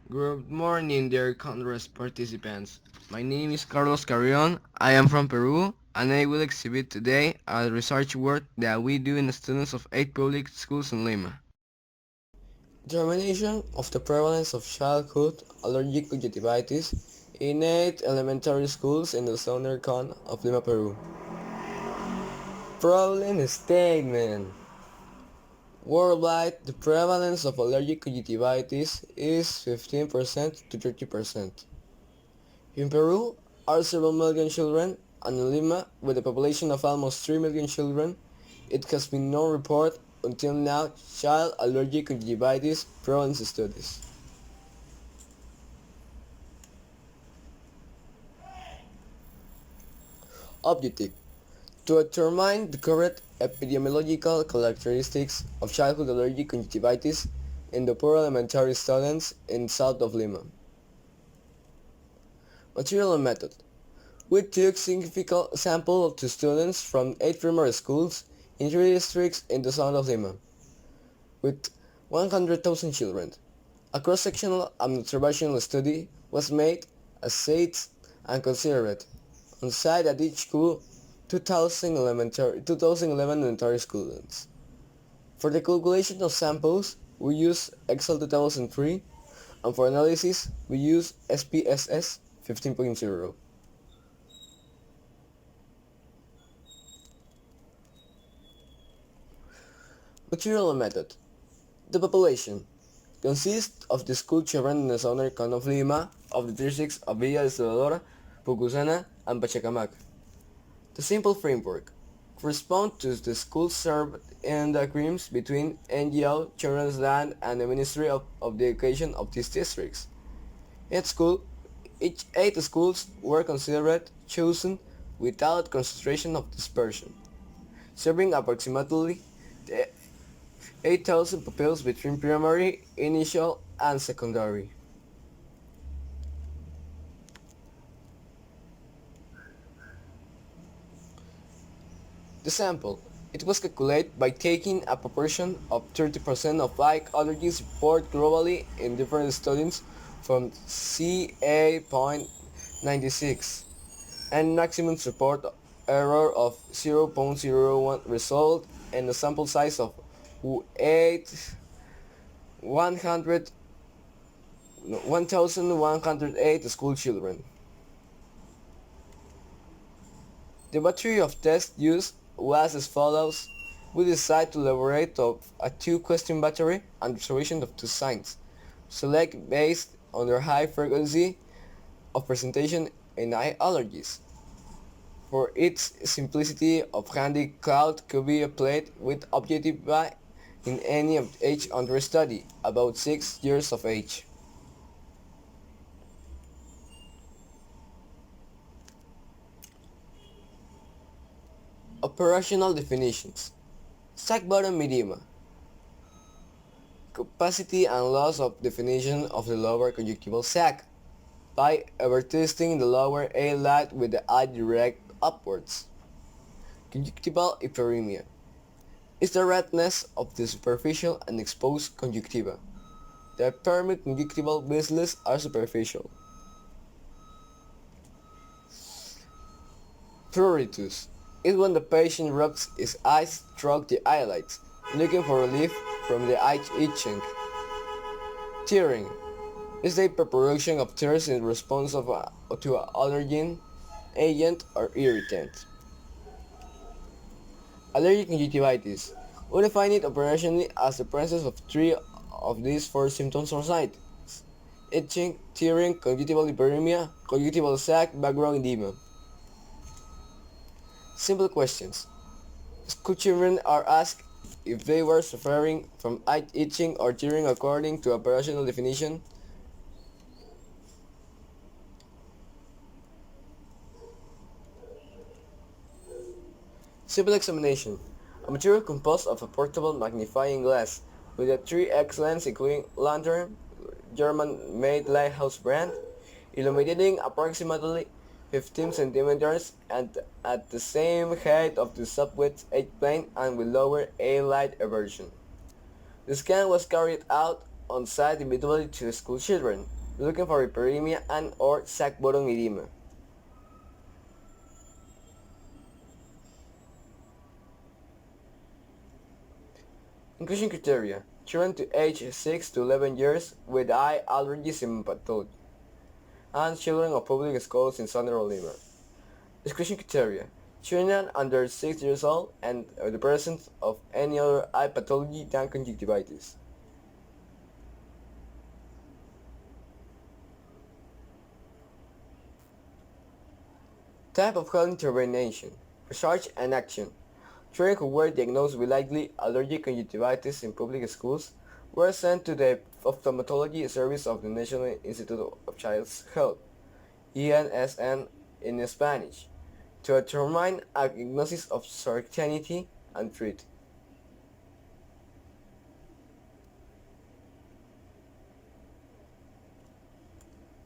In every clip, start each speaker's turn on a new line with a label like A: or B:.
A: Good morning, dear Congress participants. My name is Carlos Carrion. I am from Peru, and I will exhibit today a research work that we do in the students of 8 public schools in Lima.
B: Determination of the prevalence of childhood allergic conjunctivitis in 8 elementary schools in the southern cone of Lima, Peru. Problem statement. Worldwide, the prevalence of allergic conjunctivitis is 15% to 30%. In Peru are several million children, and in Lima, with a population of almost 3 million children, it has been no report until now child allergic conjunctivitis prevalence studies. Objective: to determine the correct epidemiological characteristics of childhood allergic conjunctivitis in the poor elementary students in south of Lima. Material and method. We took significant sample to students from 8 primary schools in 3 districts in the south of Lima, with 100,000 children. A cross-sectional and observational study was made, assessed, and considered on site at each school 2011 elementary students. For the calculation of samples, we use Excel 2003, and for analysis, we use SPSS 15.0. Material and method. The population consists of the school children in the southern cone of Lima of the districts of Villa de Salvador, Pucusana, and Pachacamac. The simple framework corresponds to the schools served in the agreements between NGO, Children's Land, and the Ministry of the Education of these districts. Each 8 schools were considered chosen without concentration of dispersion, serving approximately 8,000 pupils between primary, initial, and secondary. The sample. It was calculated by taking a proportion of 30% of like allergies reported globally in different studies from CA.96 and maximum support error of 0.01 result in a sample size of 8 100 1,108 school children. The battery of tests used was as follows. We decided to elaborate of a two-question battery and observation of two signs. Select based on their high frequency of presentation in eye allergies. For its simplicity of handy cloud could be applied with objective by in any age under study, about 6 years of age. Operational definitions. Sac bottom edema. Capacity and loss of definition of the lower conjunctival sac by overtwisting the lower eyelid with the eye direct upwards. Conjunctival hyperemia is the redness of the superficial and exposed conjunctiva. The permanent conjunctival vessels are superficial. Pruritus is when the patient rubs his eyes through the eyelids, looking for relief from the eye itching. Tearing is the production of tears in response to an allergen, agent, or irritant. Allergic conjunctivitis. We define it operationally as the presence of 3 of these 4 symptoms or signs: itching, tearing, conjunctival hyperemia, conjunctival sac, background edema. Simple questions. School children are asked if they were suffering from eye itching or tearing according to operational definition. Simple examination. A material composed of a portable magnifying glass with a 3x lens including lantern, German-made Lighthouse brand, illuminating approximately 15 centimeters and at the same height of the subwidth H-plane and with lower A-light aversion. The scan was carried out on site individually to school children, looking for hyperemia and or sac bottom edema. Inclusion criteria: children to age 6 to 11 years with eye allergy symptomatology, and children of public schools in Southern Lima. Exclusion criteria: children under 6 years old and the presence of any other eye pathology than conjunctivitis. Type of health intervention: research and action. Children who were diagnosed with likely allergic conjunctivitis in public schools were sent to the ophthalmology service of the National Institute of Child's Health, ENSN in Spanish, to determine a diagnosis of certainty and treat.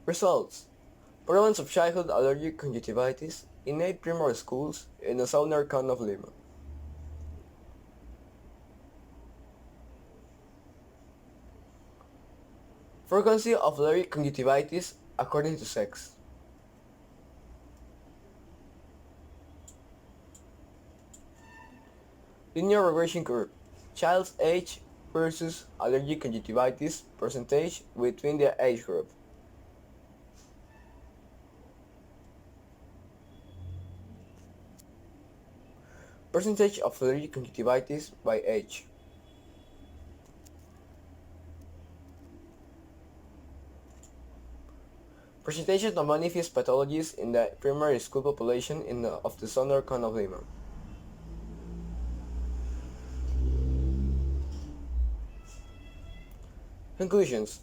B: Results: prevalence of childhood allergic conjunctivitis in 8 primary schools in the southern cone of Lima. Frequency of allergic conjunctivitis according to sex. Linear regression curve: child's age versus allergic conjunctivitis percentage within the age group. Percentage of allergic conjunctivitis by age. Percentage of manifest pathologies in the primary school population of the southern cone of Lima. Conclusions: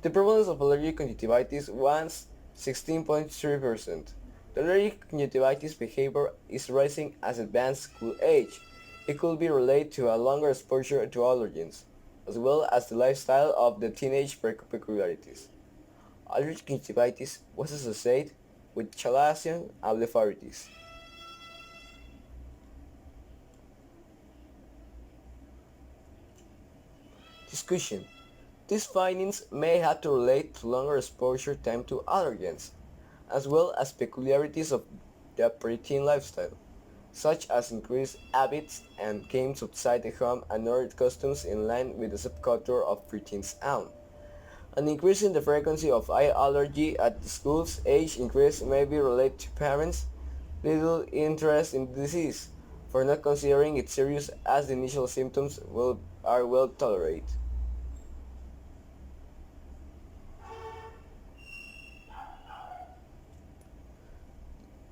B: the prevalence of allergic conjunctivitis was 16.3%. The allergic conjunctivitis behavior is rising as advanced school age. It could be related to a longer exposure to allergens, as well as the lifestyle of the teenage peculiarities. Allergic conjunctivitis was associated with chalation and blepharitis. Discussion: these findings may have to relate to longer exposure time to allergens, as well as peculiarities of the preteen lifestyle, such as increased habits and games outside the home and other customs in line with the subculture of preteens own. An increase in the frequency of eye allergy at the school's age increase may be related to parents' little interest in the disease, for not considering it serious as the initial symptoms are well tolerated.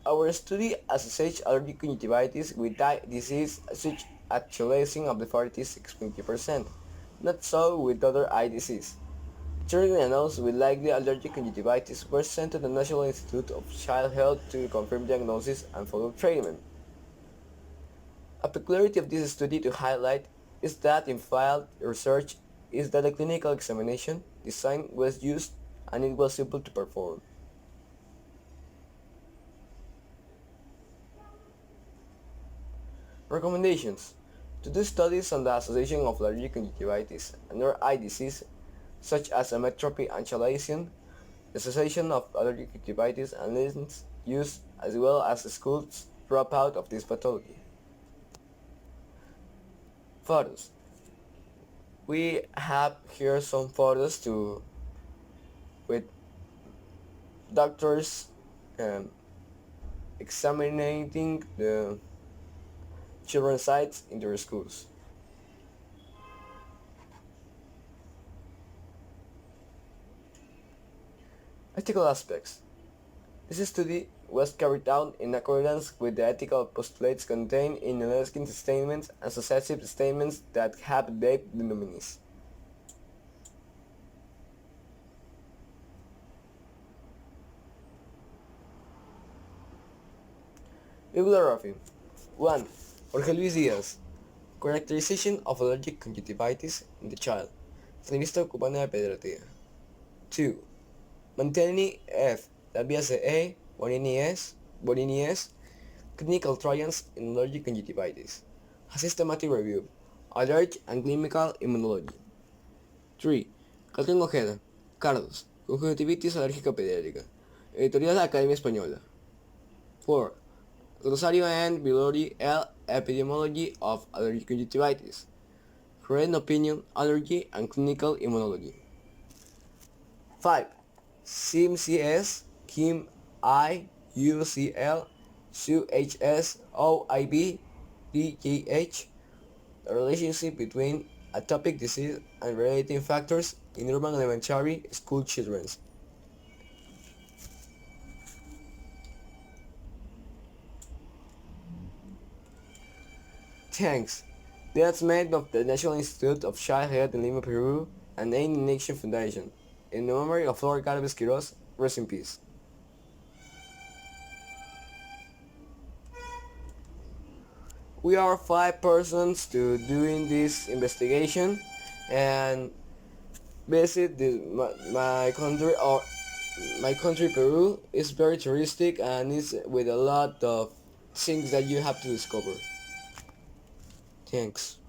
B: Our study associates allergic conjunctivitis with disease such as chalacing of the 46%, not so with other eye disease. Children diagnosed with likely allergic conjunctivitis were sent to the National Institute of Child Health to confirm diagnosis and follow treatment. A peculiarity of this study to highlight is that in field research is that a clinical examination design was used and it was simple to perform. Recommendations: to do studies on the association of allergic conjunctivitis and other eye disease such as ametropy and chalation, the cessation of allergic conjunctivitis and lens use, as well as schools dropout of this pathology. Photos. We have here some photos with doctors um, examining the children's sites in their schools. Ethical aspects. This study was carried out in accordance with the ethical postulates contained in the Ledeskin's statements and successive statements that have debated the nominees. Bibliography. 1. Jorge Luis Díaz. Characterization of allergic conjunctivitis in the child. Revista Cubana de Pediatría. 2. Mantelli F. Labiase A. Bonini S. Clinical Trials in Allergic Conjunctivitis. A systematic review. Allergy and clinical immunology. 3. Catherine Ojeda. Carlos. Conjuntivitis alérgica pediátrica. Editorial Academia Española. 4. Rosario and Vilori L. Epidemiology of Allergic Conjunctivitis. Written Opinion, Allergy and Clinical Immunology. 5. SIMCS, Kim I, UCL, SUHS, OIB, DGH, the relationship between atopic disease and relating factors in urban elementary school children. Thanks. That's made of the National Institute of Child Health in Lima, Peru, and Aid in Action Foundation. In memory of Flor Galvez Quiroz, rest in peace. We are 5 persons to doing this investigation and visit my country or my country Peru is very touristic and is with a lot of things that you have to discover. Thanks.